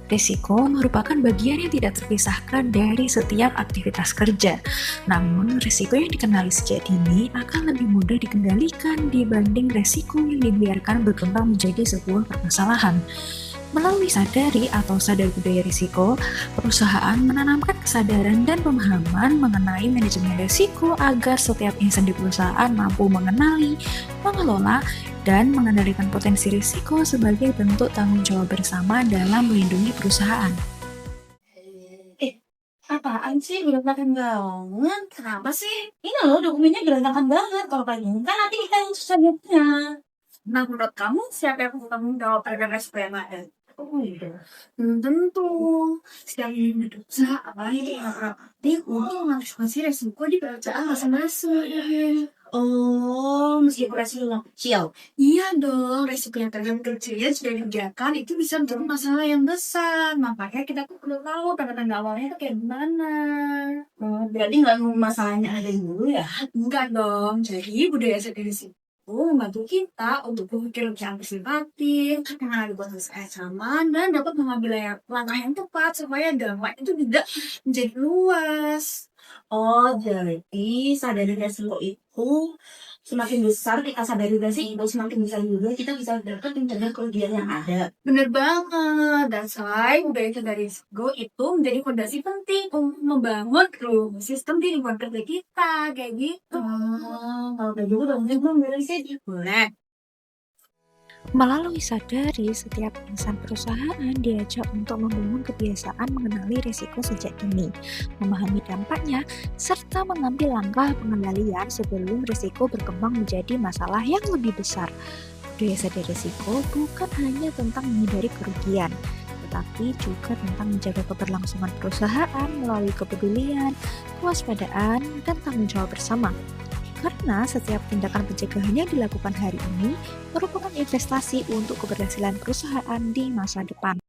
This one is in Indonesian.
Risiko merupakan bagian yang tidak terpisahkan dari setiap aktivitas kerja. Namun, risiko yang dikenali sejak dini akan lebih mudah dikendalikan dibanding risiko yang dibiarkan berkembang menjadi sebuah permasalahan. Melalui sadari atau sadar budaya risiko, perusahaan menanamkan kesadaran dan pemahaman mengenai manajemen risiko agar setiap insan di perusahaan mampu mengenali, mengelola, dan mengendalikan potensi risiko sebagai bentuk tanggung jawab bersama dalam melindungi perusahaan. Eh, apaan sih berantakan banget? Kenapa sih? Ini loh dokumennya berantakan banget. Kalau kayak gini kan nanti kita yang susah lihatnya. Nah, menurut kamu siapa yang bertanggung jawab terhadap resiko yang ada? Oh iya. Belum tentu. Setiap individu usaha apalagi yang proaktif untuk mengantisipasi resiko di pekerjaan masing-masing. Oh, meskipun resiko kecil. Iya dong, resiko yang terjadi kecil sudah dibiarkan itu bisa menjadi masalah yang besar. Makanya kita tuh perlu tahu tanda-tanda awalnya itu kayak gimana. Oh, berarti nggak nunggu masalahnya ada dulu ya? Enggak dong. Jadi budaya sadar risiko membantu kita untuk berpikir lebih antisipatif, mengenali potensi ancaman, dan dapat mengambil langkah yang tepat supaya dampak itu tidak menjadi luas. Oh, jadi sadari resiko itu semakin besar kita sadari resiko semakin besar juga kita bisa dapat mencegah kerugian yang ada. Bener banget. Dan selain budaya sadar resiko itu menjadi fondasi penting untuk membangun sistem di lingkungan kerja kita kayak gitu. Oh, kalau kayak gitu dong, gue beresnya boleh. Melalui sadari, setiap insan perusahaan diajak untuk membangun kebiasaan mengenali risiko sejak dini, memahami dampaknya, serta mengambil langkah pengendalian sebelum risiko berkembang menjadi masalah yang lebih besar. Budaya sadar risiko bukan hanya tentang menghindari kerugian, tetapi juga tentang menjaga keberlangsungan perusahaan melalui kepedulian, kewaspadaan, dan tanggung jawab bersama. Karena setiap tindakan pencegahan yang dilakukan hari ini merupakan investasi untuk keberhasilan perusahaan di masa depan.